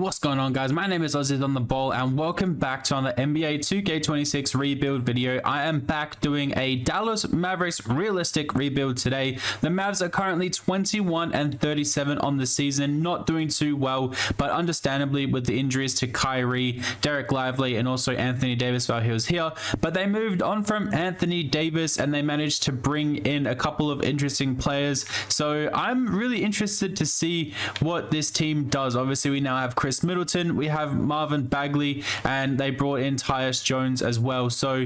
What's going on, guys? My name is Aussie on the ball and welcome back to another NBA 2K26 rebuild video. I am back doing a Dallas Mavericks realistic rebuild today. The Mavs are currently 21 and 37 on the season, not doing too well, but understandably with the injuries to Kyrie, Derek Lively, and also Anthony Davis while he was here. But they moved on from Anthony Davis and they managed to bring in a couple of interesting players. So I'm really interested to see what this team does. Obviously, we now have Chris Middleton, we have Marvin Bagley, and they brought in Tyus Jones as well. So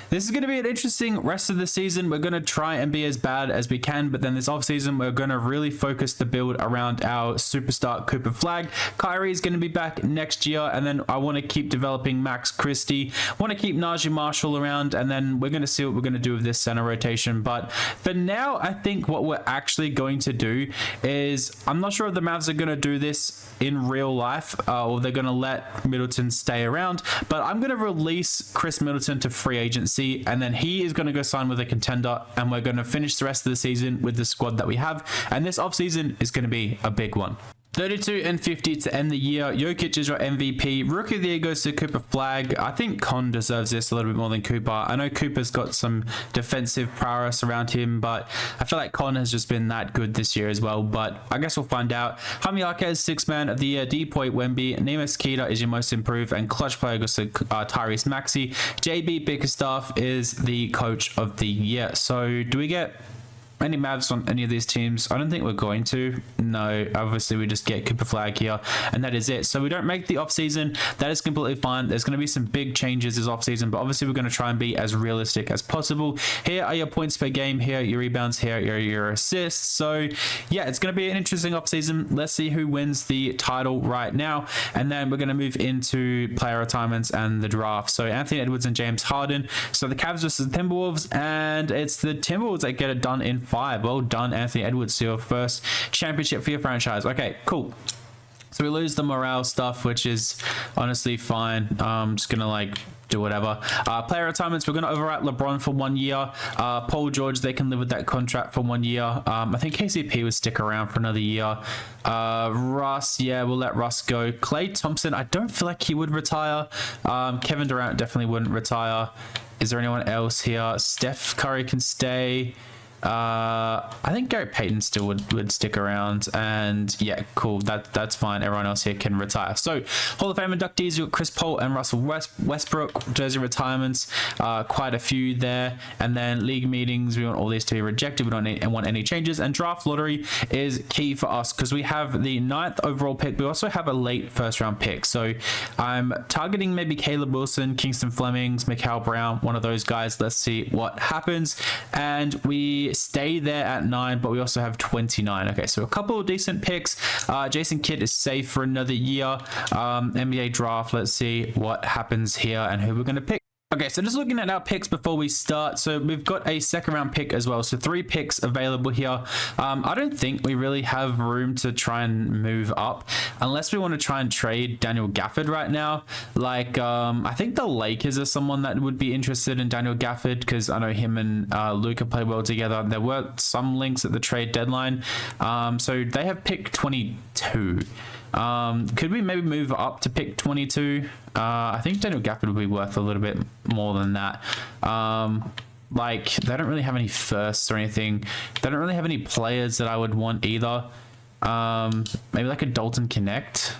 this is going to be an interesting rest of the season. We're going to try and be as bad as we can, but then this offseason, we're going to really focus the build around our superstar Cooper Flag. Kyrie is going to be back next year, and then I want to keep developing Max Christie. I want to keep Najee Marshall around, and then we're going to see what we're going to do with this center rotation. But for now, I think what we're actually going to do is, I'm not sure if the Mavs are going to do this in real life or they're going to let Middleton stay around, but I'm going to release Chris Middleton to free agency, and then he is going to go sign with a contender, and we're going to finish the rest of the season with the squad that we have, and this offseason is going to be a big one. 32 and 50 to end the year. Jokic is your MVP. Rookie of the year goes to Cooper Flag. I think Con deserves this a little bit more than Cooper. I know Cooper's got some defensive prowess around him, but I feel like Con has just been that good this year as well. But I guess we'll find out. Hamiaka is sixth man of the year. Depoy Wemby. Neemias Queta is your most improved, and clutch player goes to Tyrese Maxey. JB Bickerstaff is the coach of the year. So do we get any Mavs on any of these teams? I don't think we're going to. No, obviously we just get Cooper Flag here, and that is it. So we don't make the offseason. That is completely fine. There's going to be some big changes this offseason, but obviously we're going to try and be as realistic as possible. Here are your points per game. Here are your rebounds. Here are your assists. So yeah, it's going to be an interesting offseason. Let's see who wins the title right now, and then we're going to move into player retirements and the draft. So Anthony Edwards and James Harden. So the Cavs versus the Timberwolves, and it's the Timberwolves that get it done in 5. Well done, Anthony Edwards, your first championship for your franchise. Okay, cool. So we lose the morale stuff, which is honestly fine. I'm just gonna do whatever. Player retirements, we're going to overwrite LeBron for 1 year. Paul George, they can live with that contract for 1 year. I think KCP would stick around for another year. Russ, yeah, we'll let Russ go. Klay Thompson, I don't feel like he would retire. Kevin Durant definitely wouldn't retire. Is there anyone else here? Steph Curry can stay. I think Gary Payton still would stick around, and yeah, cool. That's fine. Everyone else here can retire. So Hall of Fame inductees, you got Chris Paul and Russell Westbrook. Jersey retirements, quite a few there. And then league meetings, we want all these to be rejected. We don't want any changes. And draft lottery is key for us because we have the 9th overall pick. We also have a late first round pick. So I'm targeting maybe Caleb Wilson, Kingston Flemings, Mikal Brown, one of those guys. Let's see what happens. And we stay there at 9, but we also have 29. Okay, so a couple of decent picks. Jason Kidd is safe for another year. NBA draft, let's see what happens here and who we're going to pick. Okay, so just looking at our picks before we start. So we've got a second round pick as well. So 3 picks available here. I don't think we really have room to try and move up unless we want to try and trade Daniel Gafford right now. I think the Lakers are someone that would be interested in Daniel Gafford because I know him and Luka play well together. There were some links at the trade deadline. So they have pick 22. Could we maybe move up to pick 22? I think Daniel Gafford would be worth a little bit more than that. They don't really have any firsts or anything. They don't really have any players that I would want either. Maybe like a Dalton Connect.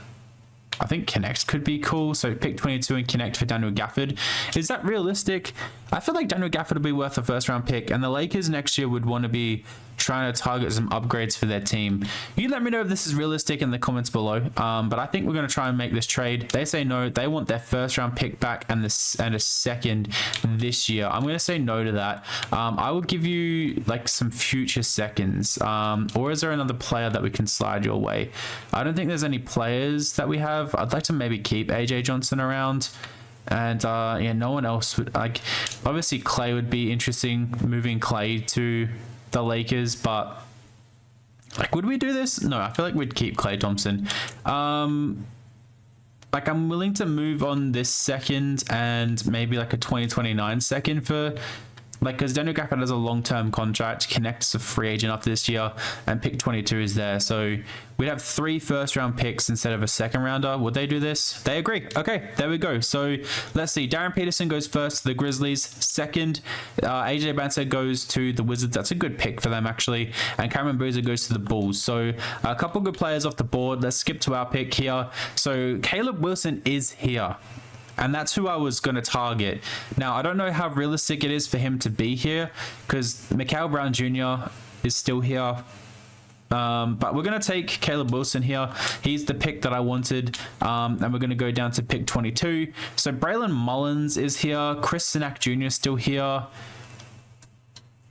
I think Connect could be cool. So pick 22 and Connect for Daniel Gafford. Is that realistic? I feel like Daniel Gafford would be worth a first round pick, and the Lakers next year would want to be trying to target some upgrades for their team. You let me know if this is realistic in the comments below. But I think we're going to try and make this trade. They say no. They want their first round pick back and a second this year. I'm going to say no to that. I will give you some future seconds. Or is there another player that we can slide your way? I don't think there's any players that we have. I'd like to maybe keep AJ Johnson around. And yeah, no one else would. Obviously Clay would be interesting, moving Clay to the Lakers, but would we do this? No, I feel like we'd keep Klay Thompson. I'm willing to move on this second and maybe a 2029 second for like, because Daniel Gafford has a long-term contract, connects a free agent after this year, and pick 22 is there. So we'd have 3 first-round picks instead of a second-rounder. Would they do this? They agree. Okay, there we go. So let's see. Darren Peterson goes first to the Grizzlies. Second, AJ Banter goes to the Wizards. That's a good pick for them, actually. And Cameron Boozer goes to the Bulls. So a couple good players off the board. Let's skip to our pick here. So Caleb Wilson is here. And that's who I was going to target. Now, I don't know how realistic it is for him to be here because Mikal Brown Jr. is still here. But we're going to take Caleb Wilson here. He's the pick that I wanted. And we're going to go down to pick 22. So Braylon Mullins is here. Chris Sinak Jr. is still here.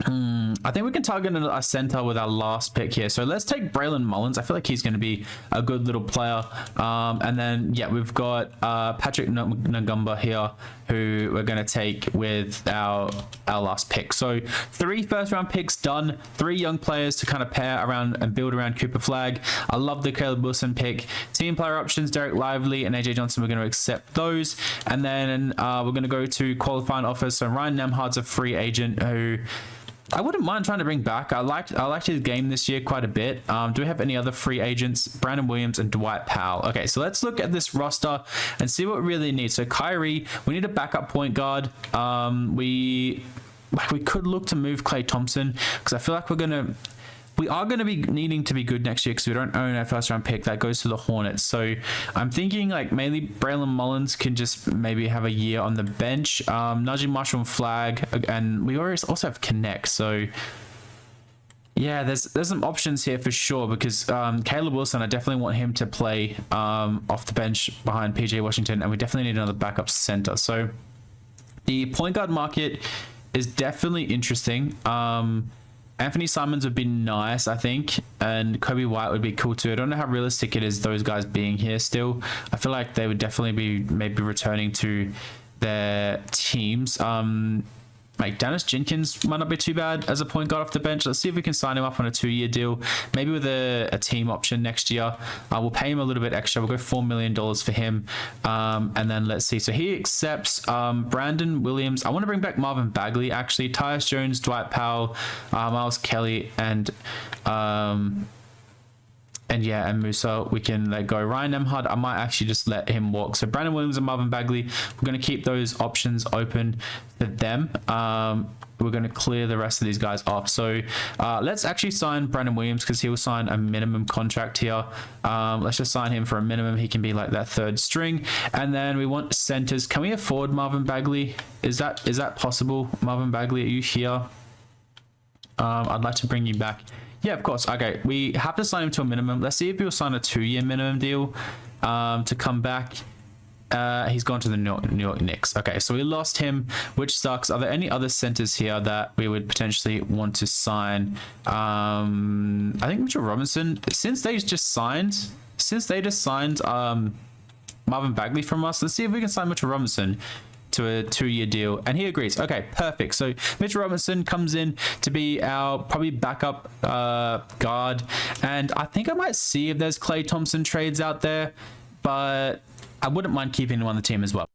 I think we can target a center with our last pick here. So let's take Braylon Mullins. I feel like he's going to be a good little player. And then, yeah, we've got Patrick Ngumba here, who we're going to take with our last pick. So 3 first-round picks done. 3 young players to kind of pair around and build around Cooper Flag. I love the Caleb Wilson pick. Team player options, Derek Lively and AJ Johnson. We're going to accept those. And then we're going to go to qualifying offers. So Ryan Nemhard's a free agent who I wouldn't mind trying to bring back. I liked his game this year quite a bit. Do we have any other free agents? Brandon Williams and Dwight Powell. Okay, so let's look at this roster and see what we really need. So Kyrie, we need a backup point guard. We could look to move Klay Thompson because I feel like we are going to be needing to be good next year because we don't own our first round pick. That goes to the Hornets. So I'm thinking like maybe Braylon Mullins can just maybe have a year on the bench. Najee Marshall and Flag, and we also have Connect. So yeah, there's some options here for sure because Caleb Wilson, I definitely want him to play off the bench behind PJ Washington, and we definitely need another backup center. So the point guard market is definitely interesting. Anthony Simons would be nice, I think, and Kobe White would be cool too. I don't know how realistic it is those guys being here still. I feel like they would definitely be maybe returning to their teams. Like Dennis Jenkins might not be too bad as a point guard off the bench. Let's see if we can sign him up on a 2-year deal, maybe with a team option next year. We'll pay him a little bit extra. We'll go $4 million for him. And then let's see. So he accepts Brandon Williams. I want to bring back Marvin Bagley, actually. Tyus Jones, Dwight Powell, Miles Kelly, and Musa, we can let go. Ryan Nemhard, I might actually just let him walk. So Brandon Williams and Marvin Bagley, we're going to keep those options open for them. We're going to clear the rest of these guys off. So let's actually sign Brandon Williams because he will sign a minimum contract here. Let's just sign him for a minimum. He can be like that 3rd string. And then we want centers. Can we afford Marvin Bagley? Is that possible? Marvin Bagley, are you here? I'd like to bring you back. Yeah, of course. Okay, we have to sign him to a minimum. Let's see if he'll sign a 2-year minimum deal to come back. He's gone to the New York Knicks. Okay, so we lost him, which sucks. Are there any other centers here that we would potentially want to sign? I think Mitchell Robinson, since they just signed Marvin Bagley from us, let's see if we can sign Mitchell Robinson to a 2-year deal, and he agrees. Okay, perfect. So Mitchell Robinson comes in to be our probably backup guard, and I think I might see if there's Klay Thompson trades out there, but I wouldn't mind keeping him on the team as well.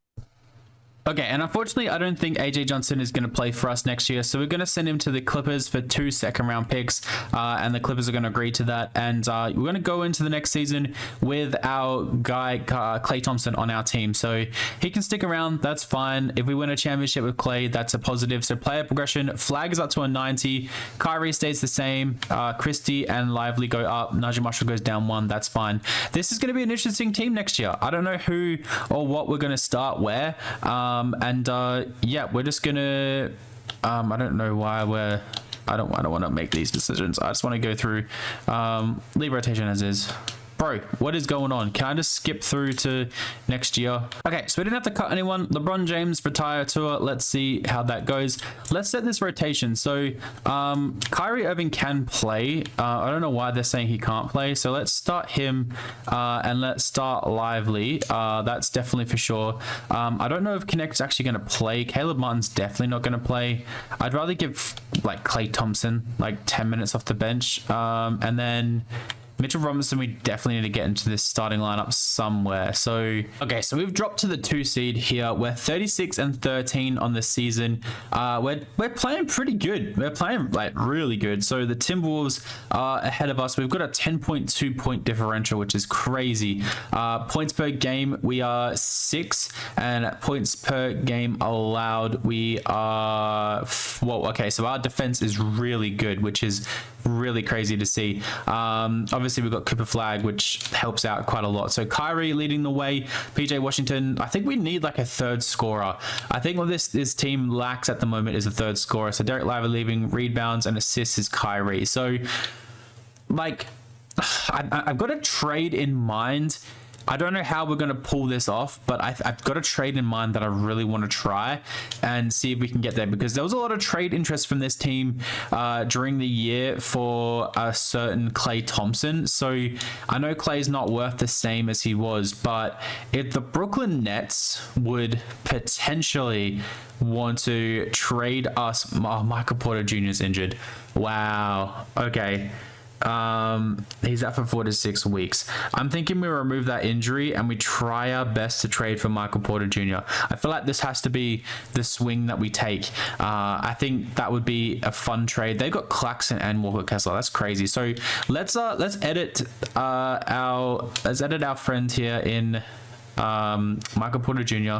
Okay, and unfortunately, I don't think AJ Johnson is going to play for us next year, so we're going to send him to the Clippers for 2 second-round picks, and the Clippers are going to agree to that, and we're going to go into the next season with our guy, Klay Thompson, on our team, so he can stick around, that's fine. If we win a championship with Klay, that's a positive. So player progression, Flag is up to a 90, Kyrie stays the same, Christie and Lively go up, Najee Marshall goes down 1, that's fine. This is going to be an interesting team next year. I don't know who or what we're going to start where, yeah, we're just gonna I don't know why I don't want to make these decisions. I just want to go through leave rotation as is. Bro, what is going on? Can I just skip through to next year? Okay, so we didn't have to cut anyone. LeBron James retire tour. Let's see how that goes. Let's set this rotation. So Kyrie Irving can play. I don't know why they're saying he can't play. So let's start him and let's start Lively. That's definitely for sure. I don't know if Connect's actually going to play. Caleb Martin's definitely not going to play. I'd rather give like Klay Thompson like 10 minutes off the bench. And then Mitchell Robinson, we definitely need to get into this starting lineup somewhere. So, okay, so we've dropped to the 2 seed here. We're 36-13 on the season. We're playing pretty good. We're playing like really good. So the Timberwolves are ahead of us. We've got a 10.2 point differential, which is crazy. Points per game, we are 6, and points per game allowed, we are well. Okay, so our defense is really good, which is really crazy to see. Obviously we've got Cooper Flag, which helps out quite a lot. So Kyrie leading the way, PJ Washington. I think we need like a third scorer. I think what this team lacks at the moment is a third scorer. So Derek Lively leaving, rebounds and assists is Kyrie. So like I've got a trade in mind. I don't know how we're going to pull this off, but I've got a trade in mind that I really want to try and see if we can get there, because there was a lot of trade interest from this team during the year for a certain Klay Thompson. So I know Klay's not worth the same as he was, but if the Brooklyn Nets would potentially want to trade us, Michael Porter Jr. is injured. Wow. Okay. He's out for 4 to 6 weeks. I'm thinking we remove that injury and we try our best to trade for Michael Porter Jr. I feel like this has to be the swing that we take. I think that would be a fun trade. They got Claxton and Walker Kessler. That's crazy. So let's edit our friend here in Michael Porter Jr.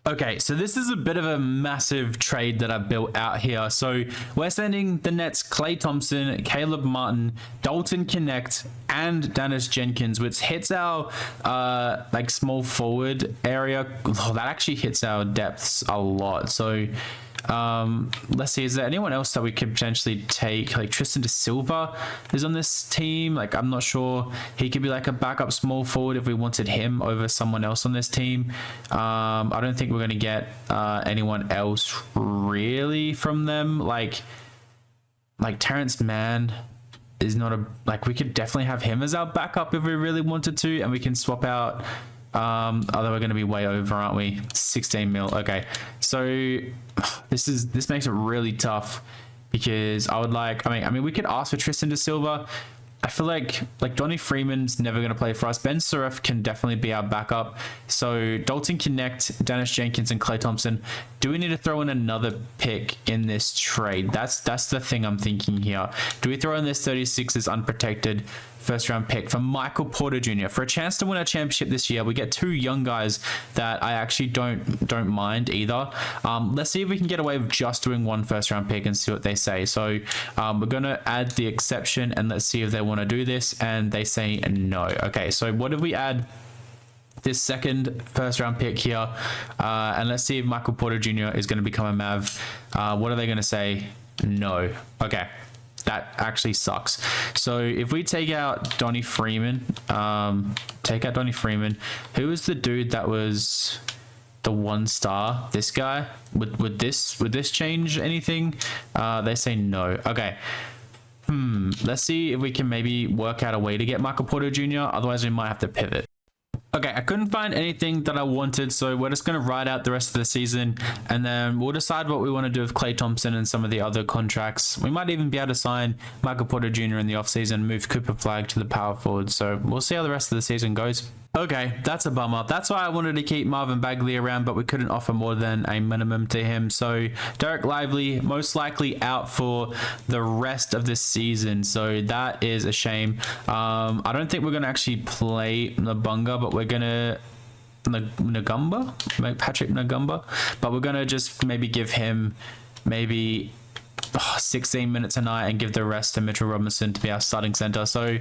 Okay, so this is a bit of a massive trade that I've built out here. So we're sending the Nets Klay Thompson, Caleb Martin, Dalton Connect, and Dennis Jenkins, which hits our like small forward area. Oh, that actually hits our depths a lot. So let's see, is there anyone else that we could potentially take? Like Tristan De Silva is on this team. Like I'm not sure, he could be like a backup small forward if we wanted him over someone else on this team. I don't think we're going to get anyone else really from them. Like Terrence Mann is not a, like we could definitely have him as our backup if we really wanted to, and we can swap out although we're going to be way over, aren't we? 16 mil. Okay, so this makes it really tough, because I would like, I mean we could ask for Tristan De Silva. I feel like Donnie Freeman's never going to play for us. Ben Suref can definitely be our backup. So Dalton Connect, Dennis Jenkins, and Klay Thompson. Do we need to throw in another pick in this trade? That's the thing I'm thinking here. Do we throw in this 36 unprotected first round pick for Michael Porter Jr. for a chance to win a championship this year? We get 2 young guys that I actually don't mind either. Let's see if we can get away with just doing 1 first round pick and see what they say. So we're going to add the exception and let's see if they want to do this, and they say no. Okay, so what if we add this second first round pick here, and let's see if Michael Porter Jr. is going to become a Mav. What are they going to say? No. Okay, that actually sucks. So if we take out Donnie Freeman, who was the dude that was the 1 star? This guy? Would this change anything? They say no. Okay. Let's see if we can maybe work out a way to get Michael Porter Jr. Otherwise we might have to pivot. Okay, I couldn't find anything that I wanted, so we're just going to ride out the rest of the season, and then we'll decide what we want to do with Klay Thompson and some of the other contracts. We might even be able to sign Michael Porter Jr. in the offseason and move Cooper Flag to the power forward, so we'll see how the rest of the season goes. Okay, that's a bummer. That's why I wanted to keep Marvin Bagley around, but we couldn't offer more than a minimum to him. So Derek Lively most likely out for the rest of the season. So that is a shame. I don't think we're going to actually play Nabunga, but we're going to Patrick Nagumba, but we're going to just maybe give him maybe 16 minutes a night and give the rest to Mitchell Robinson to be our starting center. So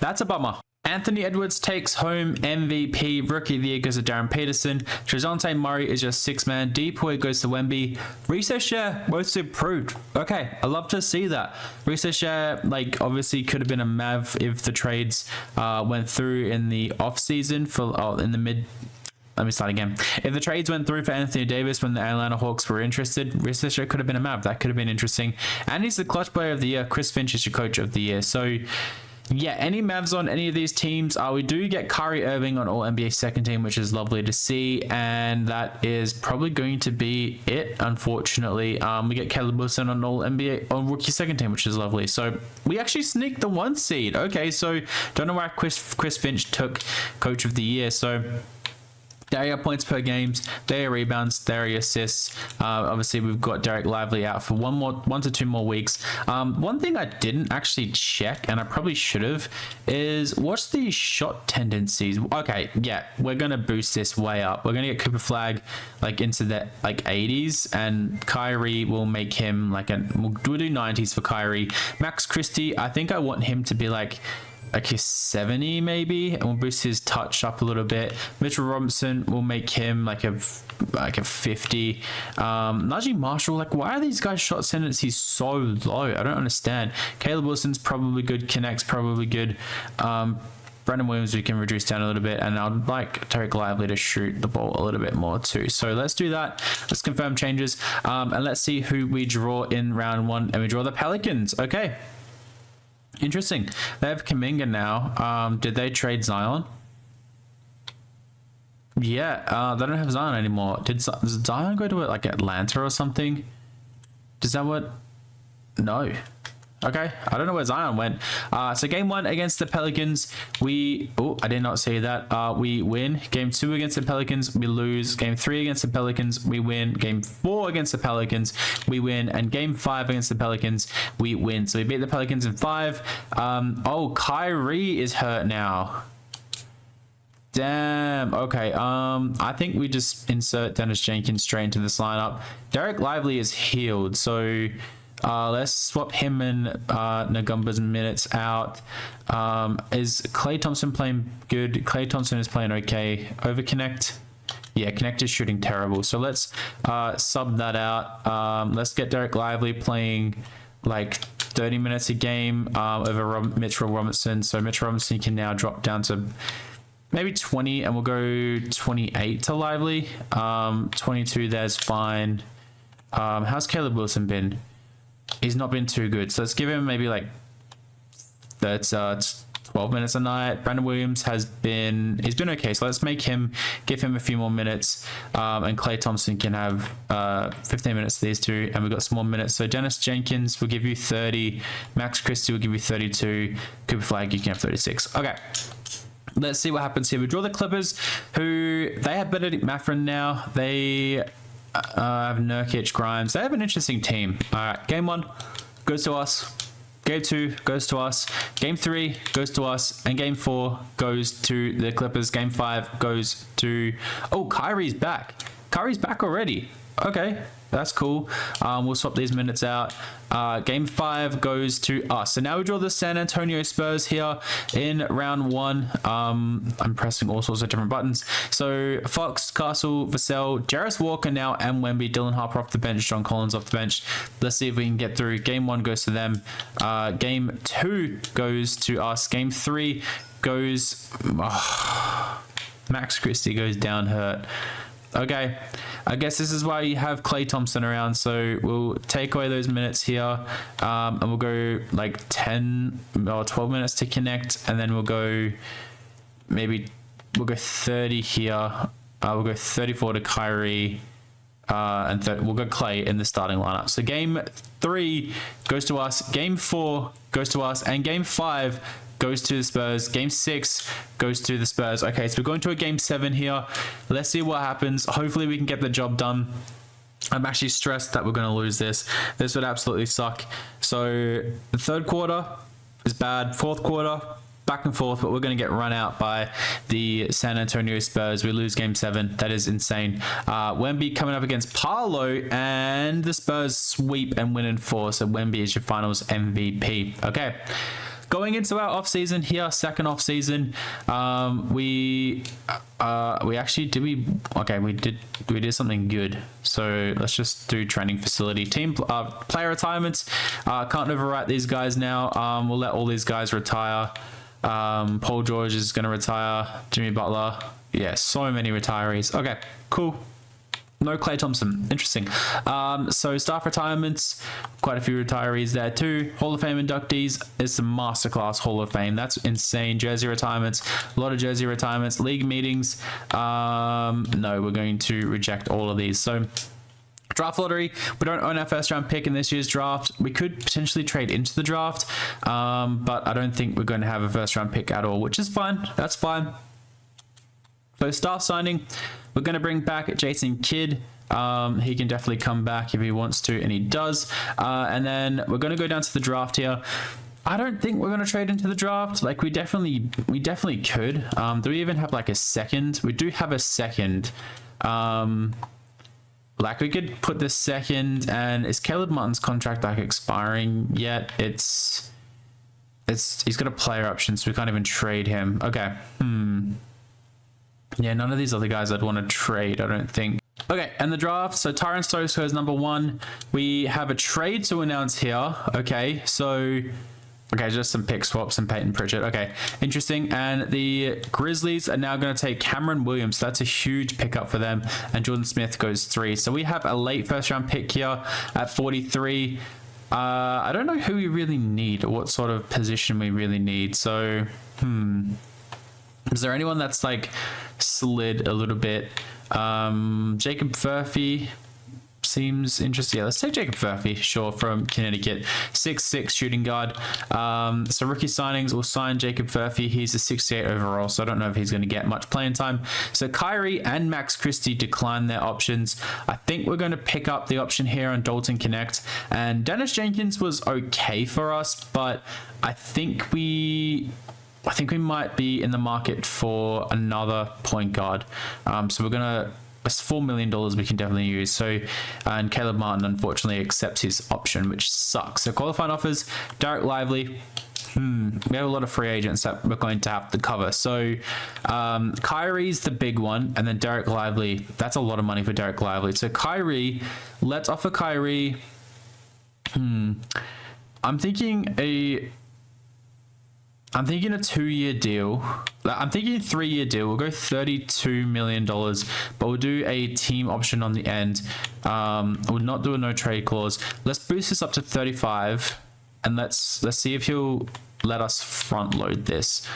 that's a bummer. Anthony Edwards takes home MVP. Rookie of the Year goes to Darren Peterson. Trizonte Murray is just 6-man. Depoy goes to Wemby. Reese Share most improved. Okay, I love to see that. Reese Share, like, obviously could have been a Mav if the trades went through in the off season in the mid. Let me start again. If the trades went through for Anthony Davis when the Atlanta Hawks were interested, Reese Share could have been a Mav. That could have been interesting. And he's the clutch player of the year. Chris Finch is your coach of the year. So yeah, any Mavs on any of these teams, we do get Kyrie Irving on all NBA second team, which is lovely to see, and that is probably going to be it, unfortunately. We get Caleb Wilson on all NBA on rookie second team, which is lovely. So we actually sneaked the 1 seed. Okay, so don't know why Chris Finch took coach of the year. So there are your points per games, there are your rebounds, there are your assists. Obviously, we've got Derek Lively out for 1 to 2 more weeks. One thing I didn't actually check, and I probably should have, is what's the shot tendencies? Okay, yeah, we're gonna boost this way up. We're gonna get Cooper Flag like into the like 80s, and Kyrie will make him like we'll do 90s for Kyrie. Max Christie, I think I want him to be like a 70 maybe, and we'll boost his touch up a little bit. Mitchell Robinson will make him like a 50. Najee Marshall, like why are these guys shot tendencies so low? I don't understand. Caleb Wilson's probably good. Connect's probably good. Brandon Williams we can reduce down a little bit, and I'd like Derek Lively to shoot the ball a little bit more too. So let's do that. Let's confirm changes, and let's see who we draw in round 1. And we draw the Pelicans. Okay. Interesting. They have Kuminga now. Did they trade Zion? Yeah, they don't have Zion anymore. Does Zion go to like Atlanta or something? Does that what? No. Okay, I don't know where Zion went. So game 1 against the Pelicans, I did not see that. We win. Game 2 against the Pelicans, we lose. Game 3 against the Pelicans, we win. Game 4 against the Pelicans, we win. And game 5 against the Pelicans, we win. So we beat the Pelicans in 5. Kyrie is hurt now. Damn. Okay. I think we just insert Dennis Jenkins straight into this lineup. Derek Lively is healed, so let's swap him and Nagumba's minutes out. Is Klay Thompson playing good? Klay Thompson is playing okay. Overconnect. Yeah, Connect is shooting terrible. So let's sub that out. Let's get Derek Lively playing like 30 minutes a game over Mitchell Robinson. So Mitchell Robinson can now drop down to maybe 20, and we'll go 28 to Lively. 22 there's fine. How's Caleb Wilson been? He's not been too good, so let's give him maybe like 12 minutes a night. Brandon Williams he's been okay, so let's give him a few more minutes, and Klay Thompson can have 15 minutes to these two, and we've got some more minutes. So Dennis Jenkins will give you 30, Max Christie will give you 32, Cooper Flag you can have 36. Okay, let's see what happens here. We draw the Clippers, who they have Benedict Mathurin now. They have Nurkic, Grimes. They have an interesting team. All right, game 1 goes to us. Game 2 goes to us. Game 3 goes to us. And game 4 goes to the Clippers. Game 5 goes to... Oh, Kyrie's back. Kyrie's back already. Okay, that's cool. We'll swap these minutes out. Game 5 goes to us. So now we draw the San Antonio Spurs here in round 1. I'm pressing all sorts of different buttons. So Fox, Castle, Vassell, Jarris Walker now, and Wemby, Dylan Harper off the bench, John Collins off the bench. Let's see if we can get through. Game 1 goes to them. Game 2 goes to us. Game 3 goes... Max Christie goes down hurt. Okay, I guess this is why you have Klay Thompson around, so we'll take away those minutes here, and we'll go like 10 or 12 minutes to connect, and then we'll go 30 here, we'll go 34 to Kyrie, and we'll go Klay in the starting lineup. So game 3 goes to us, game 4 goes to us, and game 5 goes to the Spurs. Game 6 goes to the Spurs. Okay, so we're going to a game 7 here. Let's see what happens. Hopefully we can get the job done. I'm actually stressed that we're going to lose this. This would absolutely suck. So the third quarter is bad. Fourth quarter, back and forth, but we're going to get run out by the San Antonio Spurs. We lose game 7. That is insane. Wemby coming up against Paolo, and the Spurs sweep and win in 4. So Wemby is your finals MVP. Okay. Going into our off season here, second off season, we actually did something good. So let's just do training facility, team player retirements. Can't overwrite these guys now. We'll let all these guys retire. Paul George is going to retire. Jimmy Butler. Yeah, so many retirees. Okay, cool. No Klay Thompson. Interesting. So staff retirements, quite a few retirees there too. Hall of Fame inductees is the Masterclass Hall of Fame. That's insane. Jersey retirements, a lot of jersey retirements. League meetings. No, we're going to reject all of these. So draft lottery, we don't own our first round pick in this year's draft. We could potentially trade into the draft, but I don't think we're going to have a first round pick at all, which is fine. That's fine. So staff signing, we're going to bring back Jason Kidd. He can definitely come back if he wants to, and he does. And then we're going to go down to the draft here. I don't think we're going to trade into the draft. Like, we definitely could. Do we even have like a second? We do have a second. Like, we could put the second, and is Caleb Martin's contract like expiring yet? He's got a player option, so we can't even trade him. Okay. Yeah, none of these other guys I'd want to trade, I don't think. Okay, and the draft. So Tyron Stokes goes number 1. We have a trade to announce here. Okay, so just some pick swaps and Peyton Pritchard. Okay, interesting. And the Grizzlies are now going to take Cameron Williams. So that's a huge pickup for them. And Jordan Smith goes 3. So we have a late first round pick here at 43. I don't know who we really need or what sort of position we really need. So, is there anyone that's like slid a little bit? Jacob Furphy seems interesting. Yeah, let's take Jacob Furphy, sure, from Connecticut. 6'6" shooting guard. So rookie signings, we'll sign Jacob Furphy. He's a 68 overall, so I don't know if he's going to get much playing time. So Kyrie and Max Christie declined their options. I think we're going to pick up the option here on Dalton Connect. And Dennis Jenkins was okay for us, but I think we might be in the market for another point guard. So we're going to... It's $4 million we can definitely use. So, and Caleb Martin unfortunately accepts his option, which sucks. So qualifying offers, Derek Lively. We have a lot of free agents that we're going to have to cover. So Kyrie's the big one, and then Derek Lively. That's a lot of money for Derek Lively. So Kyrie, let's offer Kyrie. I'm thinking a 2-year deal. I'm thinking a 3-year deal. We'll go $32 million, but we'll do a team option on the end. We'll not do a no trade clause. Let's boost this up to 35, and let's see if he'll let us front load this,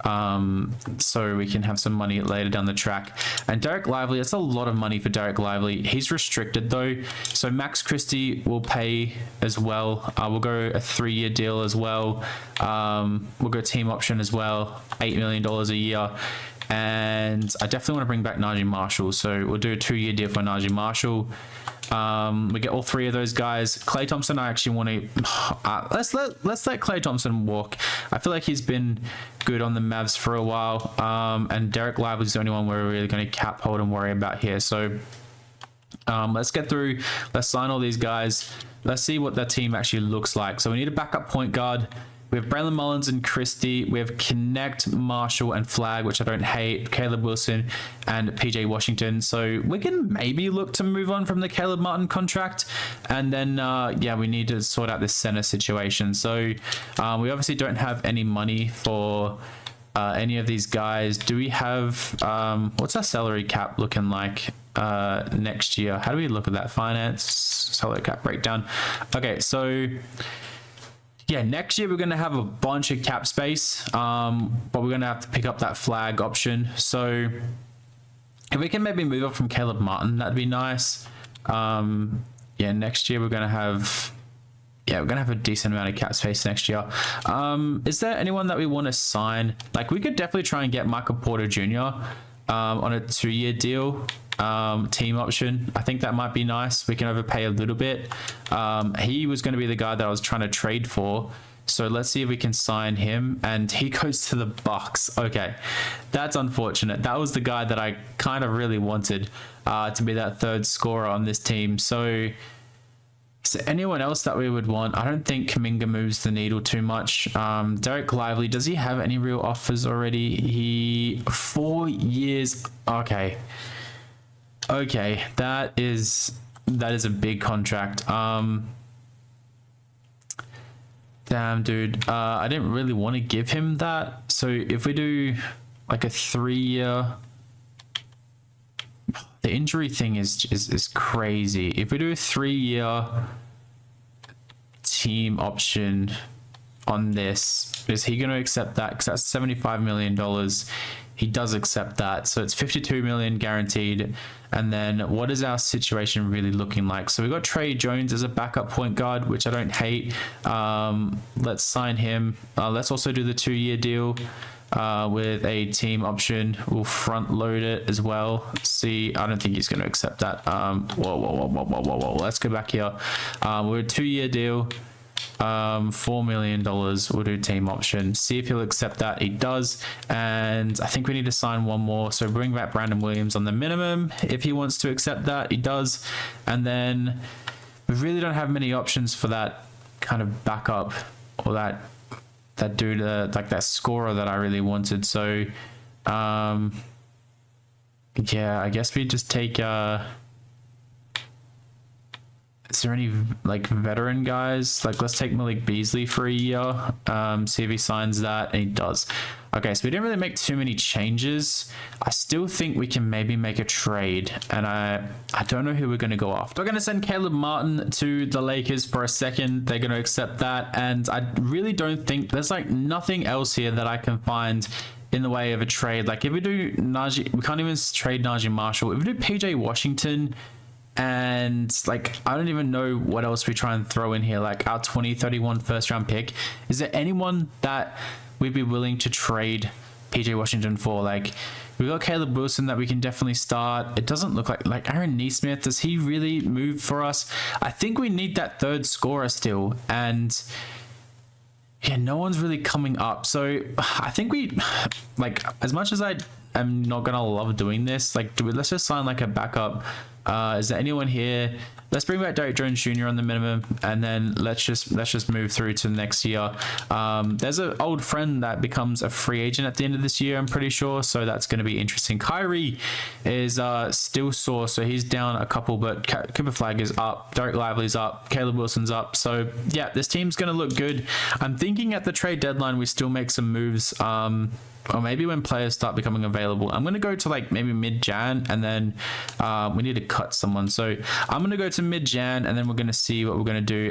so we can have some money later down the track. And Derek Lively, that's a lot of money for Derek Lively. He's restricted though, so Max Christie will pay as well. We'll go a 3-year deal as well. We'll go team option as well, $8 million a year. And I definitely want to bring back Najee Marshall, so we'll do a 2-year deal for Najee Marshall. We get all 3 of those guys. Klay Thompson, I actually want to let's let Klay Thompson walk. I feel like he's been good on the Mavs for a while. And Derek Lively's the only one we're really going to cap hold and worry about here. So let's get through. Let's sign all these guys. Let's see what that team actually looks like. So we need a backup point guard. We have Braylon Mullins and Christie. We have Connect, Marshall, and Flag, which I don't hate. Caleb Wilson and PJ Washington. So we can maybe look to move on from the Caleb Martin contract. And then, we need to sort out this center situation. So we obviously don't have any money for any of these guys. Do we have... what's our salary cap looking like next year? How do we look at that? Finance, salary cap breakdown. Okay, so... yeah, next year we're going to have a bunch of cap space, but we're going to have to pick up that Flag option. So if we can maybe move up from Caleb Martin, that'd be nice. Next year we're going to have... yeah, we're going to have a decent amount of cap space next year. Is there anyone that we want to sign? Like, we could definitely try and get Michael Porter Jr. On a 2-year deal. Team option. I think that might be nice. We can overpay a little bit. He was going to be the guy that I was trying to trade for. So let's see if we can sign him. And he goes to the Bucks. Okay, that's unfortunate. That was the guy that I kind of really wanted to be that third scorer on this team. So is there anyone else that we would want? I don't think Kuminga moves the needle too much. Derek Lively, does he have any real offers already? 4 years. Okay, that is a big contract. Damn, dude. I didn't really want to give him that. So if we do like a 3-year... the injury thing is crazy. If we do a 3-year team option on this, is he going to accept that? Because that's $75 million. He does accept that, so it's 52 million guaranteed. And then what is our situation really looking like? So we got Trey Jones as a backup point guard, which I don't hate. Let's sign him. Let's also do the 2-year deal with a team option. We'll front load it as well. See, I don't think he's going to accept that. Whoa. Let's go back here. We're a 2-year deal. $4 million. We'll do team option. See if he'll accept that. He does. And I think we need to sign one more. So bring back Brandon Williams on the minimum. If he wants to accept that, he does. And then we really don't have many options for that kind of backup or that dude, like that scorer that I really wanted. So yeah, I guess we just take is there any like veteran guys? Like, let's take Malik Beasley for a year. See if he signs that, and he does. Okay, so we didn't really make too many changes. I still think we can maybe make a trade, and I don't know who we're going to go after. We're going to send Caleb Martin to the Lakers for a second. They're going to accept that, and I really don't think there's like nothing else here that I can find in the way of a trade. Like, if we do Najee, we can't even trade Najee Marshall. If we do PJ Washington, and like, I don't even know what else we try and throw in here, like our 2031 first round pick. Is there anyone that we'd be willing to trade PJ Washington for? Like, we got Caleb Wilson that we can definitely start. It doesn't look like Aaron Nesmith. Does he really move for us? I think we need that third scorer still, and yeah, no one's really coming up. So I think we, like, as much as I am not gonna love doing this, like, let's just sign like a backup. Is there anyone here? Let's bring back Derrick Jones Jr. on the minimum, and then let's just move through to next year. There's an old friend that becomes a free agent at the end of this year, I'm pretty sure, so that's going to be interesting. Kyrie is still sore, so he's down a couple, but Cooper Flag is up, Derek Lively's up, Caleb Wilson's up. So yeah, this team's going to look good. I'm thinking at the trade deadline we still make some moves. Or maybe when players start becoming available. I'm going to go to like maybe mid-Jan, and then we need to cut someone. So I'm going to go to mid-Jan, and then we're going to see what we're going to do.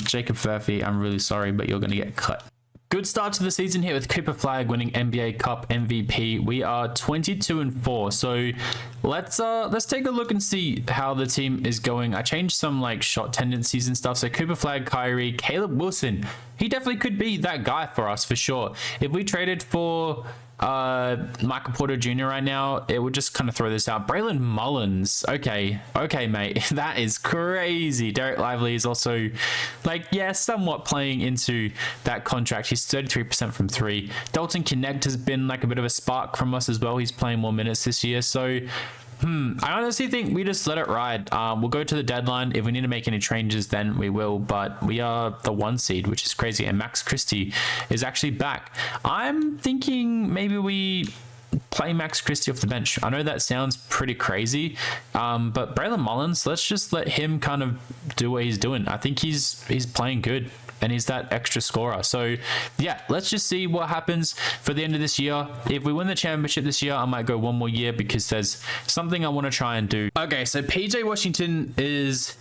Jacob Furphy, I'm really sorry, but you're going to get cut. Good start to the season here with Cooper Flag winning NBA Cup MVP. We are 22-4. So let's take a look and see how the team is going. I changed some like shot tendencies and stuff. So Cooper Flag, Kyrie, Caleb Wilson. He definitely could be that guy for us for sure. If we traded for Michael Porter Jr. right now, it would just kind of throw this out. Braylon Mullins, okay mate, that is crazy. Derek Lively is also like, yeah, somewhat playing into that contract. He's 33% from 3. Dalton Connect has been like a bit of a spark from us as well. He's playing more minutes this year, so I honestly think we just let it ride. We'll go to the deadline. If we need to make any changes, then we will. But we are the 1 seed, which is crazy. And Max Christie is actually back. I'm thinking maybe we play Max Christie off the bench. I know that sounds pretty crazy, but Braylon Mullins, let's just let him kind of do what he's doing. I think he's playing good, and he's that extra scorer. So yeah, let's just see what happens for the end of this year. If we win the championship this year, I might go 1 more year because there's something I want to try and do. Okay, so PJ Washington is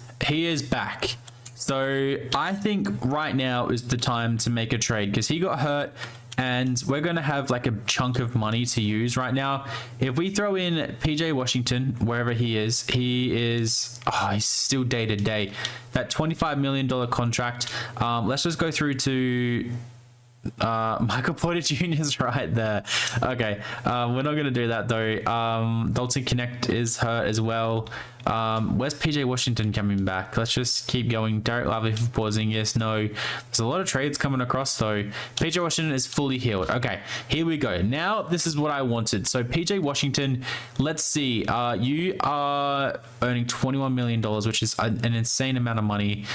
back. So I think right now is the time to make a trade because he got hurt, and we're going to have like a chunk of money to use right now. If we throw in PJ Washington, wherever he's still day to day. That $25 million contract. Let's just go through to Michael Porter Jr. is right there. Okay, we're not going to do that though. Dalton Connect is hurt as well. Where's PJ Washington coming back? Let's just keep going. Derek Lively for pausing. Yes, no. There's a lot of trades coming across though. PJ Washington is fully healed. Okay, here we go. Now this is what I wanted. So PJ Washington, let's see. You are earning $21 million, which is an insane amount of money.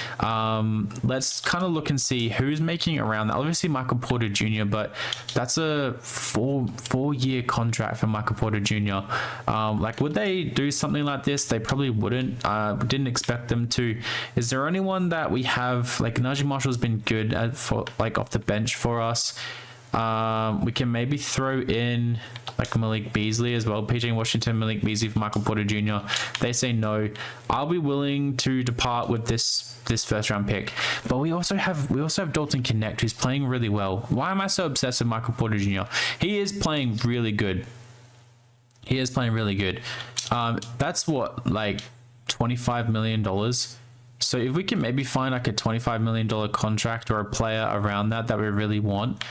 Let's kind of look and see who's making around that. Obviously Michael Porter Jr., but that's a four-year contract for Michael Porter Jr. Like, would they do something like this? They probably wouldn't. Didn't expect them to. Is there anyone that we have? Like, Najee Marshall's been good for like off the bench for us. We can maybe throw in like Malik Beasley as well. PJ Washington, Malik Beasley for Michael Porter Jr. They say no. I'll be willing to depart with this first round pick. But we also have Dalton Connect, who's playing really well. Why am I so obsessed with Michael Porter Jr.? He is playing really good. That's what, like $25 million. So if we can maybe find like a $25 million contract or a player around that we really want.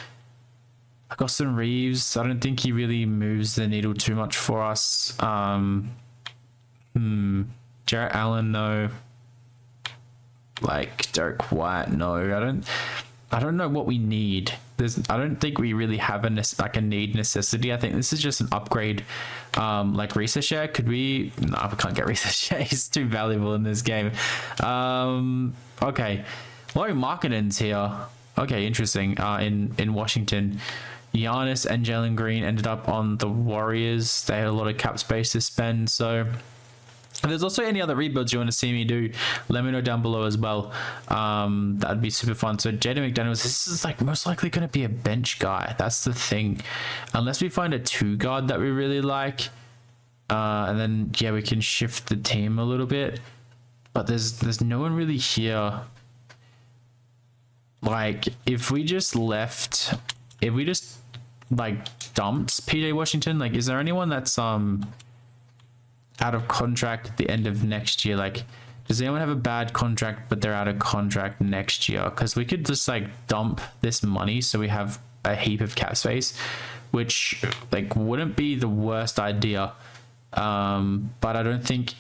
Like Austin Reeves, I don't think he really moves the needle too much for us. Jarrett Allen, no. Like Derek White, no. I don't know what we need. I don't think we really have a need necessity. I think this is just an upgrade. Like Risa Share, could we? No, we can't get Risa Share. He's too valuable in this game. Okay, Laurie Markkanen's here. Okay, interesting. In Washington, Giannis and Jalen Green ended up on the Warriors. They had a lot of cap space to spend, so. If there's also any other rebuilds you want to see me do, let me know down below as well. That'd be super fun. So Jaden McDaniels, this is like most likely going to be a bench guy. That's the thing. Unless we find a 2-guard that we really like. And then, yeah, we can shift the team a little bit. But there's no one really here. Like, if we just like dumped PJ Washington, like, is there anyone that's out of contract at the end of next year? Like, does anyone have a bad contract but they're out of contract next year? Because we could just like dump this money so we have a heap of cap space, which like wouldn't be the worst idea. But I don't think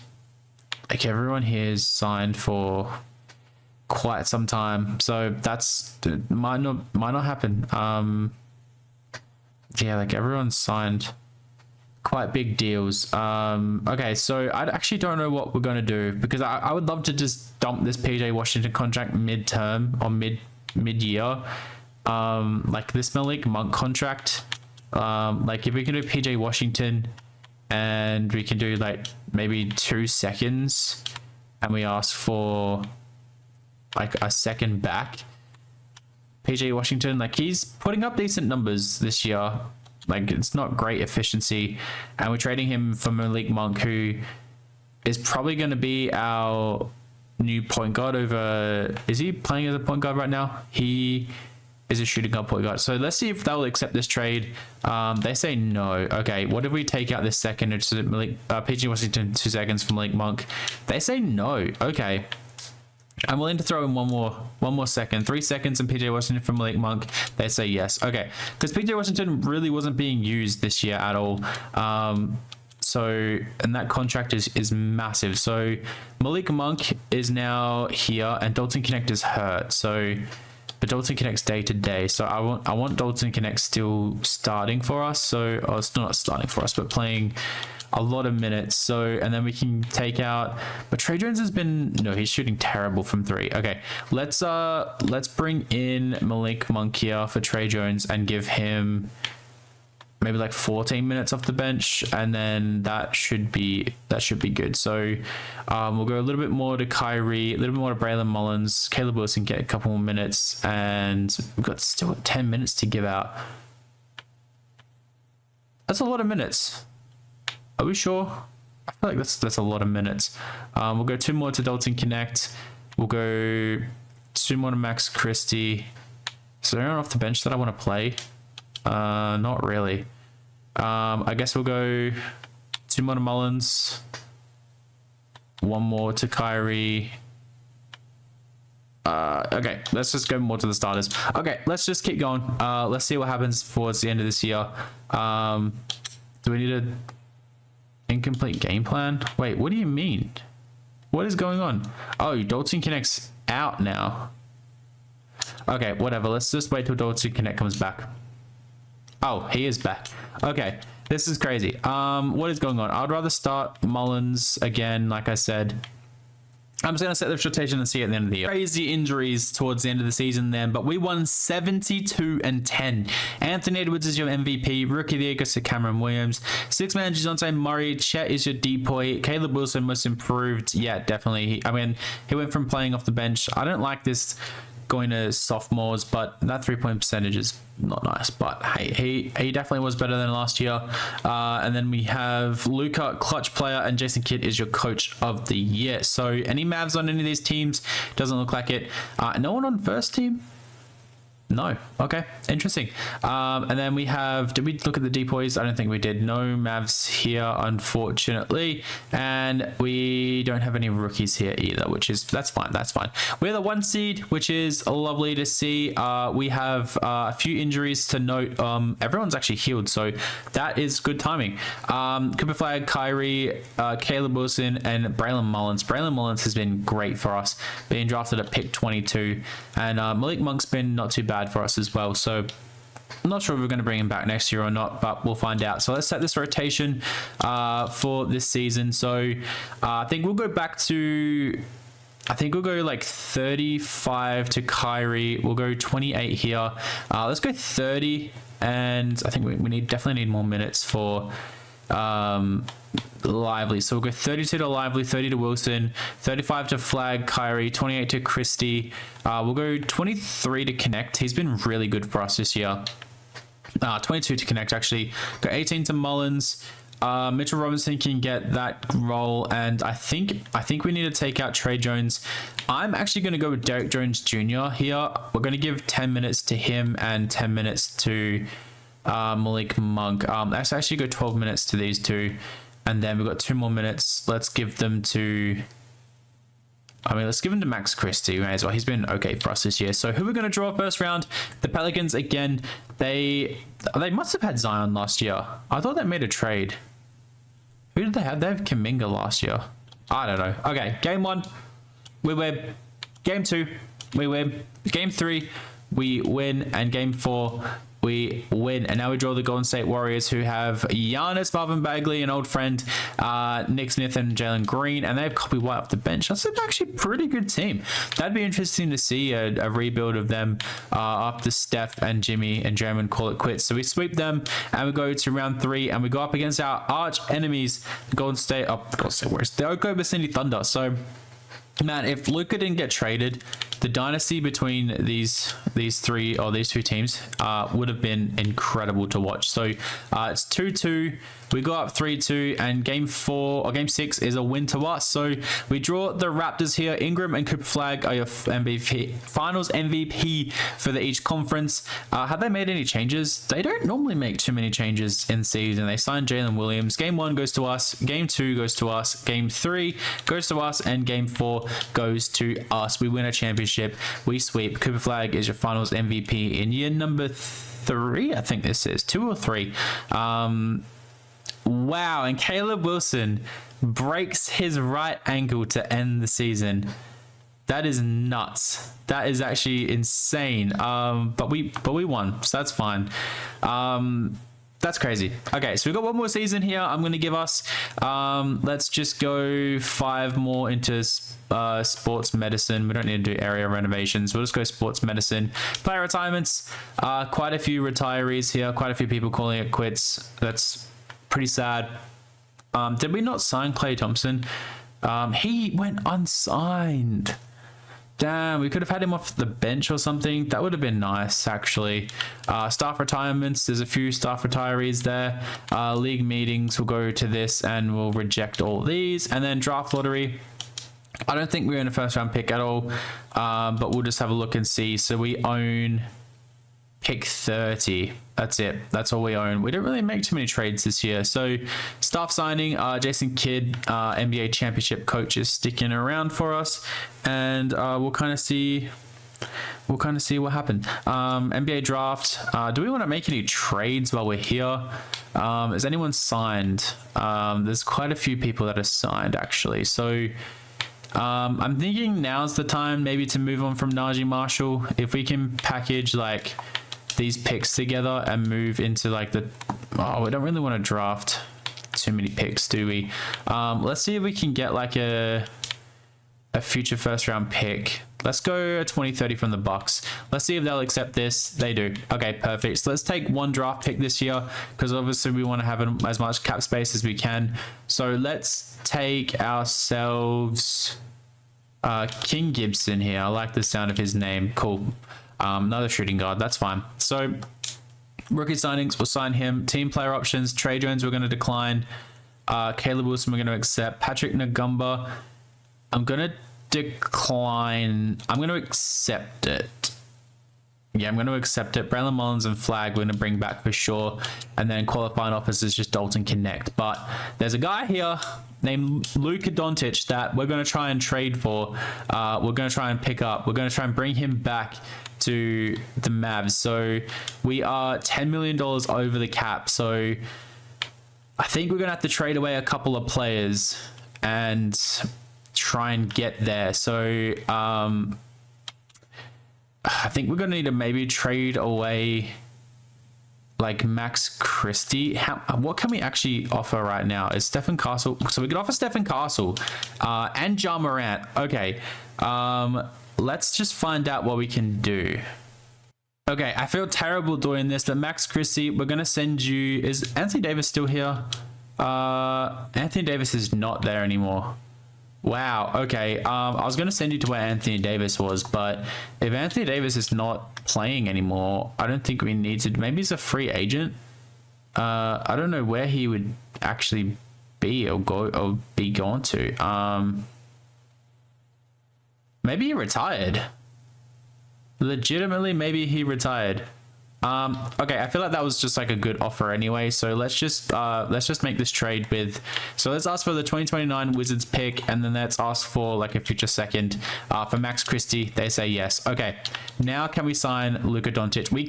like everyone here is signed for quite some time, so that's might not happen. Yeah, like everyone's signed quite big deals. Okay, so I actually don't know what we're going to do, because I would love to just dump this PJ Washington contract mid-term or mid-year. Like this Malik Monk contract. Like if we can do PJ Washington and we can do like maybe 2 seconds and we ask for like a second back. PJ Washington, like he's putting up decent numbers this year. Like it's not great efficiency, and we're trading him for Malik Monk, who is probably going to be our new point guard over. Is he playing as a point guard right now? He is a shooting guard point guard. So let's see if they'll accept this trade. They say no. Okay, what if we take out this second? It's PJ Washington 2 seconds for Malik Monk. They say no. Okay. I'm willing to throw in one more second, 3 seconds, and PJ Washington from Malik Monk. They say yes. Okay, because PJ Washington really wasn't being used this year at all. So, and that contract is massive. So Malik Monk is now here, and Dalton Connect is hurt. So, but Dalton Connect's day to day. So I want Dalton Connect still starting for us. So, it's not starting for us, but playing a lot of minutes. So, and then we can take out, but Trey Jones has been, no, he's shooting terrible from 3. Okay, let's bring in Malik Monk here for Trey Jones and give him maybe like 14 minutes off the bench, and then that should be good. So we'll go a little bit more to Kyrie, a little bit more to Braylon Mullins, Caleb Wilson get a couple more minutes, and we've got still 10 minutes to give out. That's a lot of minutes. Are we sure? I feel like that's a lot of minutes. We'll go 2 more to Dalton Connect. We'll go 2 more to Max Christie. Is there anyone off the bench that I want to play? Not really. I guess we'll go 2 more to Mullins. 1 more to Kyrie. Okay, let's just go more to the starters. Okay, let's just keep going. Let's see what happens towards the end of this year. Do we need a incomplete game plan? Wait, what do you mean? What is going on? Oh, Dalton Connect's out now. Okay, whatever. Let's just wait till Dalton Connect comes back. Oh, he is back. Okay, this is crazy. What is going on? I'd rather start Mullins again, like I said. I'm just going to set this rotation and see at the end of the year. Crazy injuries towards the end of the season then, but we won 72-10. Anthony Edwards is your MVP. Rookie of the year goes to Cameron Williams. 6-man Dejounte Murray. Chet is your depoy. Caleb Wilson most improved. Yeah, definitely. I mean, he went from playing off the bench. I don't like this going to sophomores, but that 3-point percentage is not nice. But hey, he definitely was better than last year. And then we have Luca, clutch player, and Jason Kidd is your coach of the year. So any Mavs on any of these teams? Doesn't look like it. No one on first team? No. Okay. Interesting. And then we have, did we look at the depoys? I don't think we did. No Mavs here, unfortunately. And we don't have any rookies here either, that's fine. That's fine. We're the 1 seed, which is lovely to see. We have a few injuries to note. Everyone's actually healed, so that is good timing. Cooper Flag, Kyrie, Caleb Wilson, and Braylon Mullins. Braylon Mullins has been great for us, being drafted at pick 22. And Malik Monk's been not too bad for us as well, so I'm not sure if we're going to bring him back next year or not, but we'll find out. So let's set this rotation for this season. So I think we'll go back to, like 35 to Kyrie. We'll go 28 here. Let's go 30, and I think we definitely need more minutes for Lively. So we'll go 32 to Lively, 30 to Wilson, 35 to Flag, Kyrie, 28 to Christie. We'll go 23 to Connect. He's been really good for us this year. 22 to Connect, actually. Go 18 to Mullins. Mitchell Robinson can get that role, and I think we need to take out Trey Jones. I'm actually going to go with Derek Jones Jr. here. We're going to give 10 minutes to him and 10 minutes to Malik Monk. Let's actually go 12 minutes to these two, and then we've got 2 more minutes. Let's give them to Max Christie. May as well. He's been okay for us this year. So who we're going to draw first round? The Pelicans again. They must have had Zion last year. I thought they made a trade. Who did they have? They have Kuminga last year. I don't know. Okay, game 1, we win. Game 2, we win. Game 3, we win, and game 4, we win. And now we draw the Golden State Warriors, who have Giannis, Marvin Bagley, an old friend, Nick Smith, and Jalen Green, and they have Kobe White off the bench. That's actually a pretty good team. That'd be interesting to see a rebuild of them after Steph and Jimmy and Draymond call it quits. So we sweep them, and we go to round 3, and we go up against our arch enemies, the Golden State Warriors, the Oklahoma City Thunder. So, man, if Luka didn't get traded, the dynasty between these two teams would have been incredible to watch. So it's 2-2. We go up 3-2, and game 6 is a win to us. So we draw the Raptors here. Ingram and Cooper Flag are your finals MVP for each conference. Have they made any changes? They don't normally make too many changes in season. They signed Jalen Williams. Game 1 goes to us. Game 2 goes to us. Game 3 goes to us, and game 4 goes to us. We win a championship. We sweep. Cooper Flag is your finals MVP in year number 3. I think this is 2 or 3. Wow, and Caleb Wilson breaks his right ankle to end the season. That is nuts. That is actually insane. But we won, so that's fine. That's crazy. Okay, so we've got 1 more season here. I'm going to give us, let's just go 5 more into sports medicine. We don't need to do area renovations. We'll just go sports medicine. Player retirements. Quite a few retirees here. Quite a few people calling it quits. That's pretty sad. Did we not sign Klay Thompson? He went unsigned. Damn, we could have had him off the bench or something. That would have been nice, actually. Staff retirements. There's a few staff retirees there. League meetings. We'll go to this and we'll reject all these. And then draft lottery. I don't think we're in a first round pick at all. But we'll just have a look and see. So we own pick 30. That's it. That's all we own. We don't really make too many trades this year. So staff signing, Jason Kidd, NBA championship coach, is sticking around for us, and we'll kind of see what happened. NBA draft. Do we want to make any trades while we're here? Has anyone signed? There's quite a few people that are signed, actually. So I'm thinking now's the time maybe to move on from Najee Marshall. If we can package like these picks together and move into like we don't really want to draft too many picks, do we? Let's see if we can get like a future first round pick. Let's go a 2030 from the Bucks. Let's see if they'll accept this. They do. Okay, perfect. So let's take 1 draft pick this year, because obviously we want to have as much cap space as we can. So let's take ourselves King Gibson here. I like the sound of his name. Cool. Another shooting guard. That's fine. So rookie signings, we'll sign him. Team player options, Trey Jones, we're going to decline. Caleb Wilson, we're going to accept. Patrick Ngumba, I'm going to decline. I'm going to accept it. Yeah, I'm going to accept it. Braylon Mullins and Flag, we're going to bring back for sure. And then qualifying offers is just Dalton Connect. But there's a guy here named Luka Doncic that we're going to try and trade for. We're going to try and pick up. We're going to try and bring him back to the Mavs. So we are $10 million over the cap. So I think we're going to have to trade away a couple of players and try and get there. So I think we're going to need to maybe trade away like Max Christie. What can we actually offer right now? Is Stephen Castle? So we could offer Stephen Castle and Ja Morant. Okay. Let's just find out what we can do. Okay, I feel terrible doing this, but Max Christie, we're going to send you... Is Anthony Davis still here? Anthony Davis is not there anymore. Wow, okay. I was going to send you to where Anthony Davis was, but if Anthony Davis is not playing anymore, I don't think we need to... Maybe he's a free agent. I don't know where he would actually be or be gone to. Maybe he retired. Legitimately, maybe he retired. Okay, I feel like that was just like a good offer anyway. So let's just make this trade with. So let's ask for the 2029 Wizards pick, and then let's ask for like a future second for Max Christie. They say yes. Okay, now can we sign Luka Doncic? We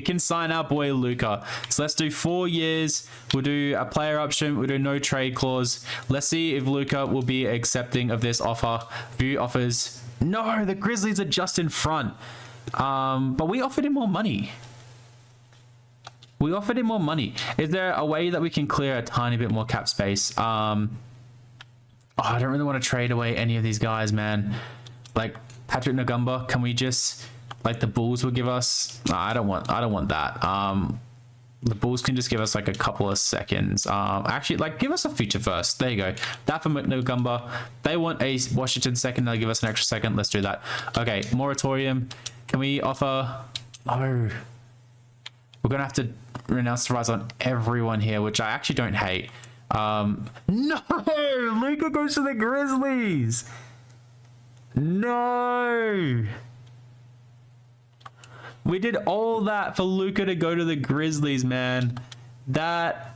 can sign our boy Luka. So let's do 4 years. We'll do a player option. We'll do no trade clause. Let's see if Luka will be accepting of this offer. View offers. No, the Grizzlies are just in front. But we offered him more money. Is there a way that we can clear a tiny bit more cap space? I don't really want to trade away any of these guys, man. Like Patrick Ngumba, can we just like the Bulls will give us? No, I don't want that. The Bulls can just give us like a couple of seconds. Actually, like give us a future first. There you go. That for Ngumba. They want a Washington second. They'll give us an extra second. Let's do that. Okay, moratorium. Can we offer? Oh, we're gonna have to renounce the rights on everyone here, which I actually don't hate. No, Luka goes to the Grizzlies. No, we did all that for Luka to go to the Grizzlies, man. Why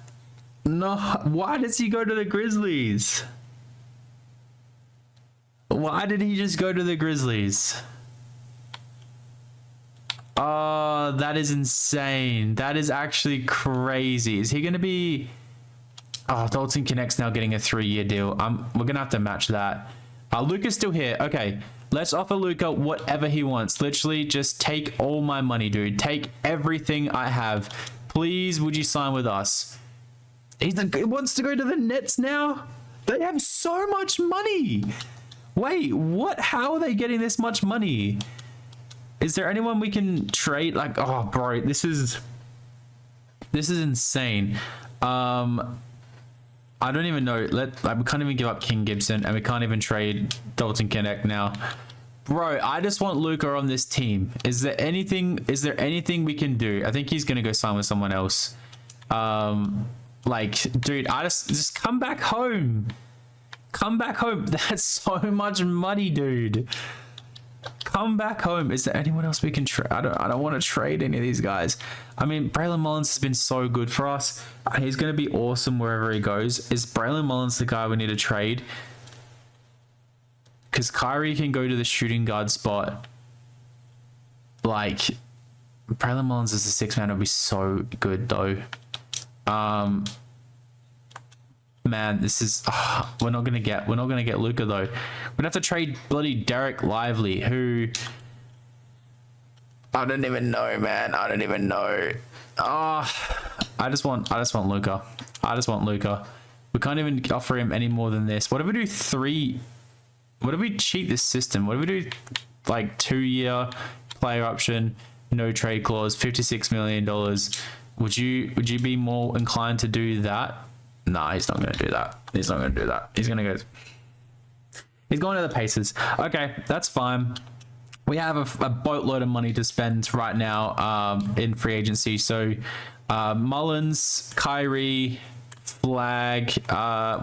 does he go to the Grizzlies? Why did he just go to the Grizzlies? Oh, that is insane. That is actually crazy. Is he going to be... Oh, Dalton Connect's now getting a 3-year deal. We're going to have to match that. Luka's still here. Okay, let's offer Luka whatever he wants. Literally, just take all my money, dude. Take everything I have. Please, would you sign with us? He wants to go to the Nets now? They have so much money. Wait, what? How are they getting this much money? Is there anyone we can trade? Like, oh, bro, this is insane. I don't even know. We can't even give up King Gibson, and we can't even trade Dalton Connect now. Bro, I just want Luka on this team. Is there anything we can do? I think he's gonna go sign with someone else. Like, dude, I just come back home. Come back home. That's so much money, dude. Come back home. Is there anyone else we can trade? I don't want to trade any of these guys. I mean, Braylon Mullins has been so good for us. He's going to be awesome wherever he goes. Is Braylon Mullins the guy we need to trade? Because Kyrie can go to the shooting guard spot. Like, Braylon Mullins as a 6-man would be so good, though. Man, this is we're not gonna get Luka though. We'd have to trade bloody Derek Lively, who I don't even know, man. I don't even know. I just want Luka. I just want Luka. We can't even offer him any more than this. What if we do 3? What if we cheat this system? What if we do like 2-year player option, no trade clause, $56 million? Would you be more inclined to do that? Nah, he's not going to do that. He's not going to do that. He's going to go... He's going to the Pacers. Okay, that's fine. We have a boatload of money to spend right now in free agency. So Mullins, Kyrie, Flag,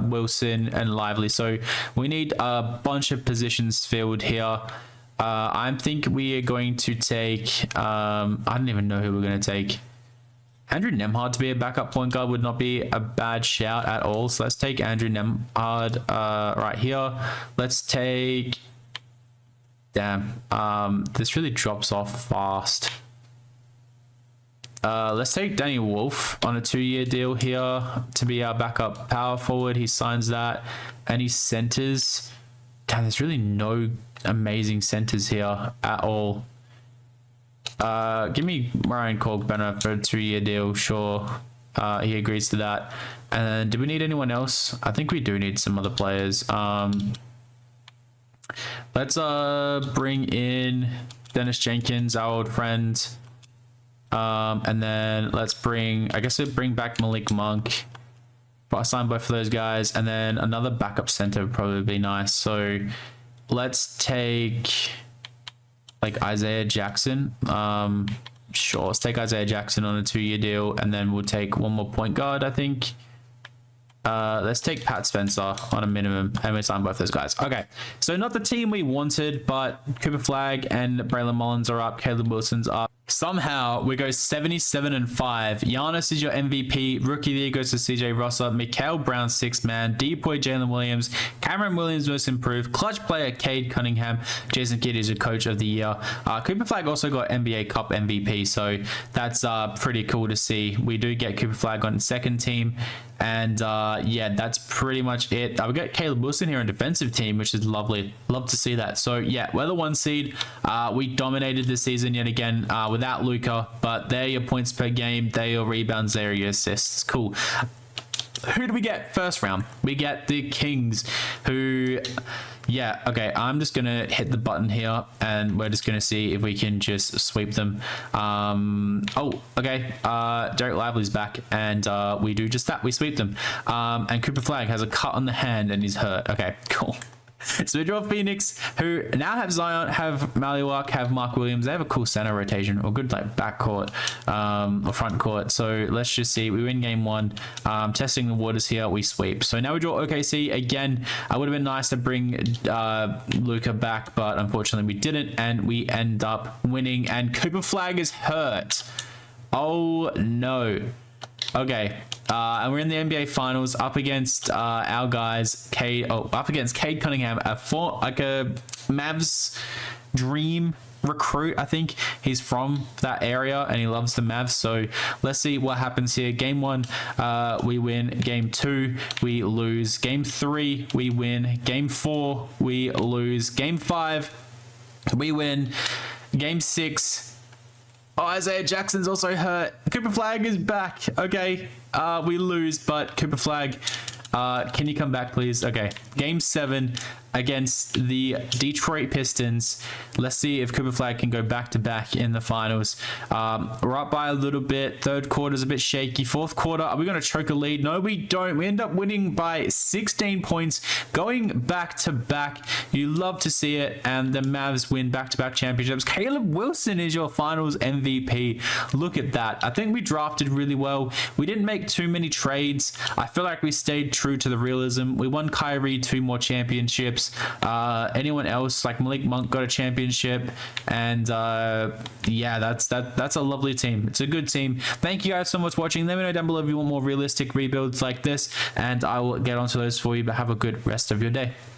Wilson, and Lively. So we need a bunch of positions filled here. I think we are going to take... I don't even know who we're going to take. Andrew Nembhard to be a backup point guard would not be a bad shout at all. So let's take Andrew Nembhard right here. Let's take... Damn. This really drops off fast. Let's take Danny Wolf on a 2-year deal here to be our backup power forward. He signs that. And he centers. Damn, there's really no amazing centers here at all. Give me Ryan Corkbenner for a 2-year deal. Sure. He agrees to that. And do we need anyone else? I think we do need some other players. Let's bring in Dennis Jenkins, our old friend. And then let's bring back Malik Monk. But I signed both of those guys. And then another backup center would probably be nice. So let's take like Isaiah Jackson. Sure, let's take Isaiah Jackson on a 2-year deal. And then we'll take one more point guard, I think. Let's take Pat Spencer on a minimum, and we sign both those guys. Okay, so not the team we wanted, but Cooper Flag and Braylon Mullins are up. Caleb Wilson's up. Somehow we go 77-5. Giannis is your MVP. Rookie of the year goes to CJ Rosser. Mikael Brown, 6th man. Depoy Jalen Williams. Cameron Williams, most improved. Clutch player Cade Cunningham. Jason Kidd is your coach of the year. Cooper Flag also got NBA Cup MVP, so that's pretty cool to see. We do get Cooper Flag on the second team. And yeah, that's pretty much it. We got Caleb Wilson here on defensive team, which is lovely. Love to see that. So yeah, we're the 1 seed. We dominated this season yet again without Luka, but they're your points per game, they're your rebounds, they're your assists. Cool. Who do we get first round? We get the Kings, who... Yeah, okay, I'm just going to hit the button here, and we're just going to see if we can just sweep them. Oh, okay, Derek Lively's back, and we do just that. We sweep them. And Cooper Flag has a cut on the hand, and he's hurt. Okay, cool. So we draw Phoenix, who now have Zion, have Maliwak, have Mark Williams. They have a cool center rotation, or good like backcourt or front court. So let's just see. We win game 1. Testing the waters here, we sweep. So now we draw OKC again. It would have been nice to bring Luka back, but unfortunately we didn't, and we end up winning. And Cooper Flag is hurt. Oh no. Okay. And we're in the NBA Finals up against our guys, up against Cade Cunningham, a Mavs dream recruit. I think he's from that area and he loves the Mavs. So let's see what happens here. Game 1, we win. Game 2, we lose. Game 3, we win. Game 4, we lose. Game 5, we win. Game 6. Oh, Isaiah Jackson's also hurt. Cooper Flag is back. Okay, we lose, but Cooper Flag, can you come back, please? Okay, game 7 against the Detroit Pistons. Let's see if Cooper Flag can go back-to-back in the finals. We're up by a little bit. Third quarter's a bit shaky. Fourth quarter, are we going to choke a lead? No, we don't. We end up winning by 16 points, going back-to-back. You love to see it, and the Mavs win back-to-back championships. Caleb Wilson is your finals MVP. Look at that. I think we drafted really well. We didn't make too many trades. I feel like we stayed true to the realism. We won Kyrie 2 more championships. Anyone else like Malik Monk got a championship, and yeah, that's a lovely team. It's a good team. Thank you guys so much for watching. Let me know down below if you want more realistic rebuilds like this, and I will get onto those for you. But have a good rest of your day.